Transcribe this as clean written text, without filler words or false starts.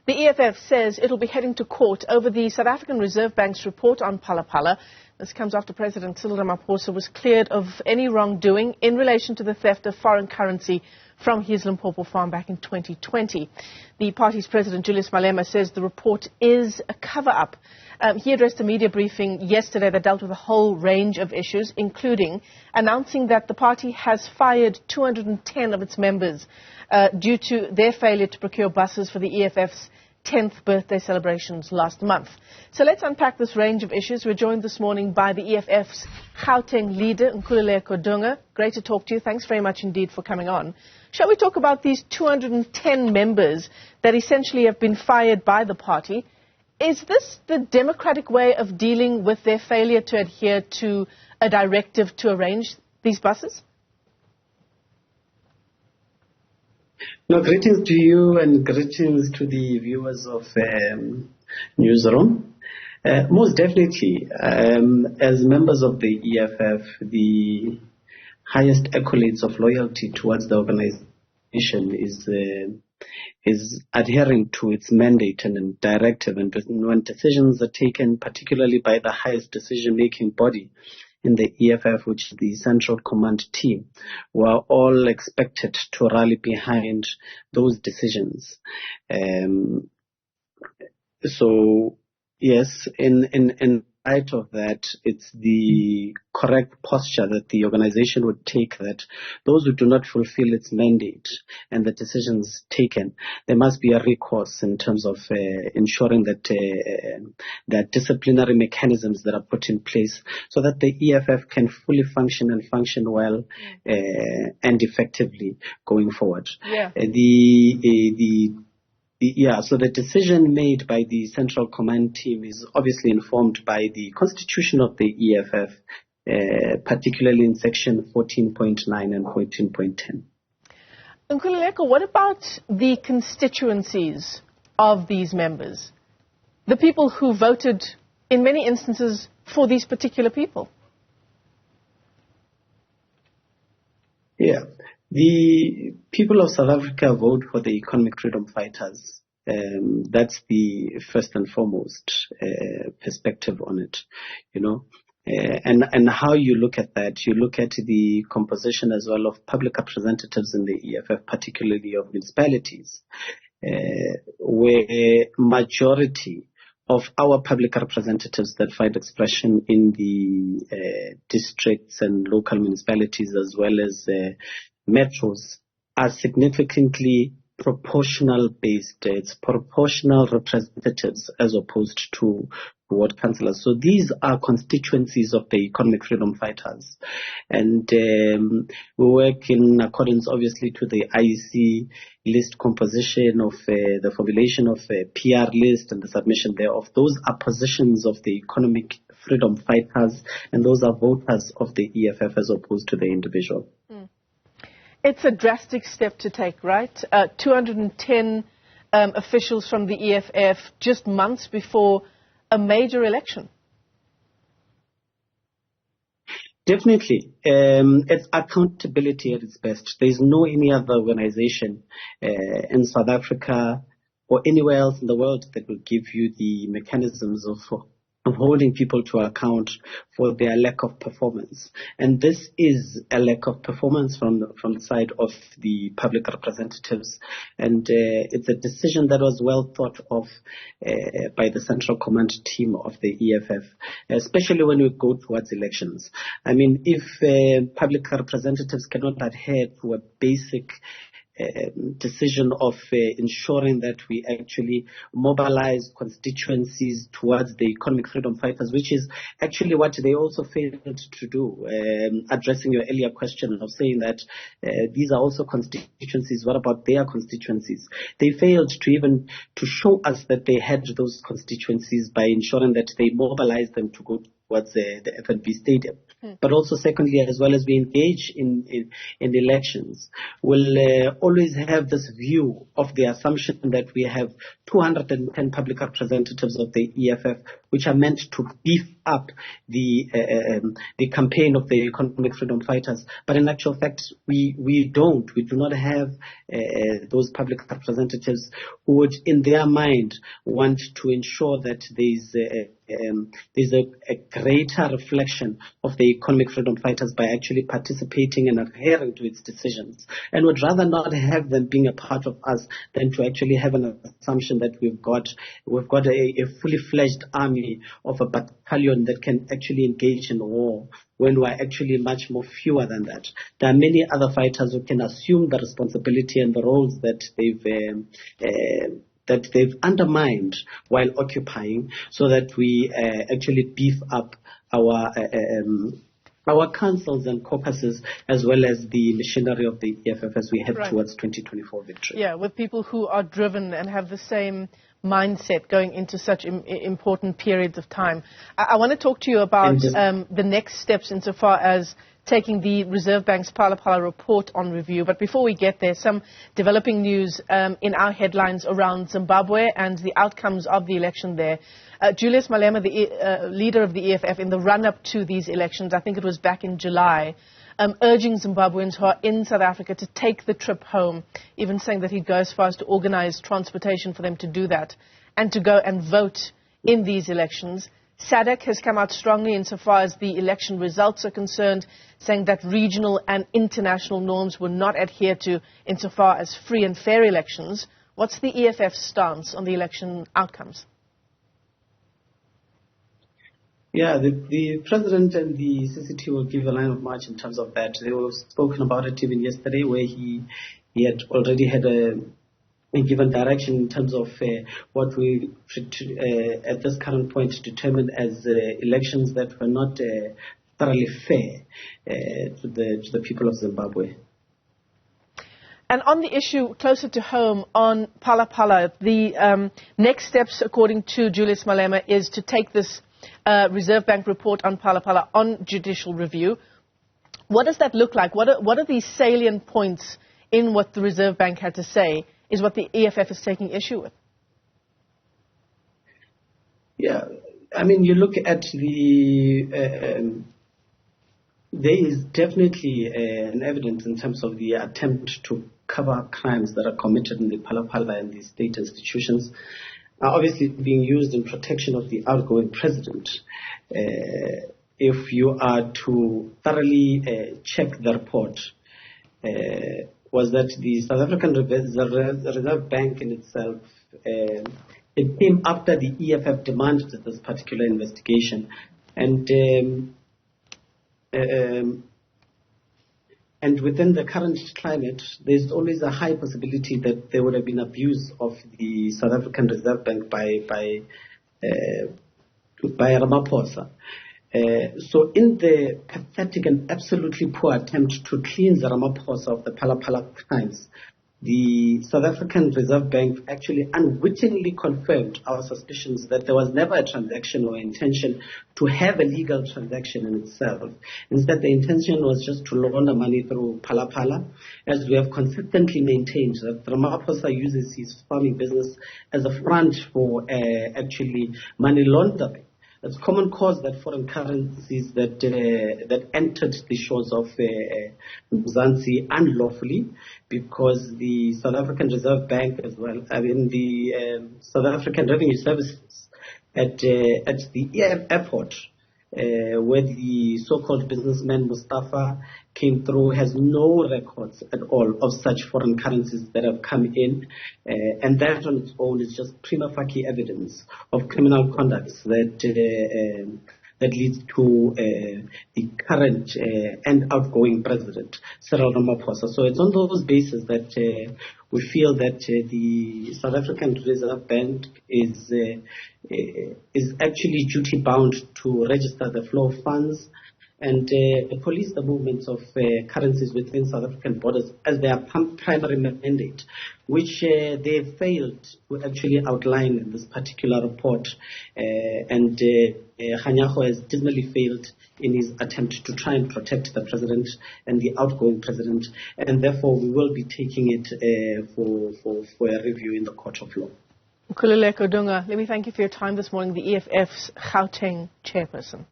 The EFF says it will be heading to court over the South African Reserve Bank's report on Phala Phala. This comes after President Cyril Ramaphosa was cleared of any wrongdoing in relation to the theft of foreign currency from his Limpopo farm back in 2020. The party's president, Julius Malema, says the report is a cover-up. He addressed a media briefing yesterday that dealt with a whole range of issues, including announcing that the party has fired 210 of its members due to their failure to procure buses for the EFF's 10th birthday celebrations last month. So let's unpack this range of issues. We're joined this morning by the EFF's Gauteng leader, Nkululeko Dunga. Great to talk to you. Thanks very much indeed for coming on. Shall we talk about these 210 members that essentially have been fired by the party? Is this the democratic way of dealing with their failure to adhere to a directive to arrange these buses? No, greetings to you and greetings to the viewers of Newzroom. Most definitely, as members of the EFF, the highest accolades of loyalty towards the organization is adhering to its mandate and directive, and when decisions are taken, particularly by the highest decision-making body in the EFF, which is the Central Command team, we are all expected to rally behind those decisions. So, yes, in light of that, it's the correct posture that the organization would take that those who do not fulfill its mandate and the decisions taken, there must be a recourse in terms of ensuring that that disciplinary mechanisms that are put in place so that the EFF can fully function and function well and effectively going forward. So the decision made by the Central Command team is obviously informed by the constitution of the EFF, particularly in section 14.9 and 14.10. Nkululeko, what about the constituencies of these members? The people who voted, in many instances, for these particular people? Yeah. The people of South Africa vote for the economic freedom fighters. That's the first and foremost perspective on it, you know. And how you look at that, you look at the composition as well of public representatives in the EFF, particularly of municipalities, where majority of our public representatives that find expression in the districts and local municipalities as well as metros are significantly proportional based. It's proportional representatives as opposed to ward councillors. So these are constituencies of the economic freedom fighters. And we work in accordance obviously to the IEC list composition of the formulation of a PR list and the submission thereof. Those are positions of the economic freedom fighters and those are voters of the EFF as opposed to the individual. It's a drastic step to take, right? 210 officials from the EFF just months before a major election. Definitely. It's accountability at its best. There's no any other organization in South Africa or anywhere else in the world that will give you the mechanisms of holding people to account for their lack of performance. And this is a lack of performance from the side of the public representatives. And it's a decision that was well thought of by the Central Command team of the EFF, especially when we go towards elections. I mean, if public representatives cannot adhere to a basic decision of ensuring that we actually mobilize constituencies towards the economic freedom fighters, which is actually what they also failed to do. Addressing your earlier question of saying that these are also constituencies, what about their constituencies? They failed to even to show us that they had those constituencies by ensuring that they mobilized them to go towards the FNB stadium. But also secondly, as well as we engage in elections, we'll always have this view of the assumption that we have 210 public representatives of the EFF, which are meant to beef up the campaign of the economic freedom fighters. But in actual fact, we do not have those public representatives who would, in their mind, want to ensure that there's a greater reflection of the economic freedom fighters by actually participating and adhering to its decisions, and would rather not have them being a part of us than to actually have an assumption that we've got a fully fledged army of a battalion that can actually engage in war, when we're actually much more fewer than that. There are many other fighters who can assume the responsibility and the roles that they've undermined while occupying, so that we actually beef up our councils and caucuses, as well as the machinery of the EFF as we head towards 2024 victory. Yeah, with people who are driven and have the same mindset going into such important periods of time. I want to talk to you about the next steps insofar as taking the Reserve Bank's Phala Phala report on review. But before we get there, some developing news in our headlines around Zimbabwe and the outcomes of the election there. Julius Malema, the leader of the EFF, in the run-up to these elections, I think it was back in July, urging Zimbabweans who are in South Africa to take the trip home, even saying that he'd go as far as to organize transportation for them to do that and to go and vote in these elections. SADC has come out strongly insofar as the election results are concerned, saying that regional and international norms were not adhered to insofar as free and fair elections. What's the EFF stance on the election outcomes? Yeah, the President and the CCT will give a line of march in terms of that. They were spoken about it even yesterday, where he had already had given direction in terms of what we should, at this current point, determine as elections that were not thoroughly fair to the people of Zimbabwe. And on the issue closer to home, on Phala Phala, the next steps, according to Julius Malema, is to take this Reserve Bank report on Phala Phala on judicial review. What does that look like? What are the salient points in what the Reserve Bank had to say is what the EFF is taking issue with? Yeah, I mean, you look at the... there is definitely an evidence in terms of the attempt to cover up crimes that are committed in the Phala Phala and the state institutions, are obviously being used in protection of the outgoing president. If you are to thoroughly check the report, was that the South African Reserve Bank in itself, it came after the EFF demanded this particular investigation, and within the current climate, there's always a high possibility that there would have been abuse of the South African Reserve Bank by Ramaphosa. So in the pathetic and absolutely poor attempt to cleanse Ramaphosa of the Phala Phala crimes, the South African Reserve Bank actually unwittingly confirmed our suspicions that there was never a transaction or intention to have a legal transaction in itself. Instead, the intention was just to launder money through Phala Phala, as we have consistently maintained that Ramaphosa uses his farming business as a front for actually money laundering. It's common cause that foreign currencies that entered the shores of Mzansi unlawfully, because the South African Reserve Bank as well, the South African Revenue Services at the airport, where the so-called businessman Mustafa came through, has no records at all of such foreign currencies that have come in, and that on its own is just prima facie evidence of criminal conduct that leads to the current and outgoing president, Cyril Ramaphosa. So it's on those bases that we feel that the South African Reserve Bank is actually duty bound to register the flow of funds and police the movements of currencies within South African borders as their primary mandate, which they failed to actually outline in this particular report. And Kganyago has dismally failed in his attempt to try and protect the president and the outgoing president, and therefore we will be taking it for a review in the court of law. Nkululeko Dunga, let me thank you for your time this morning, the EFF's Gauteng chairperson.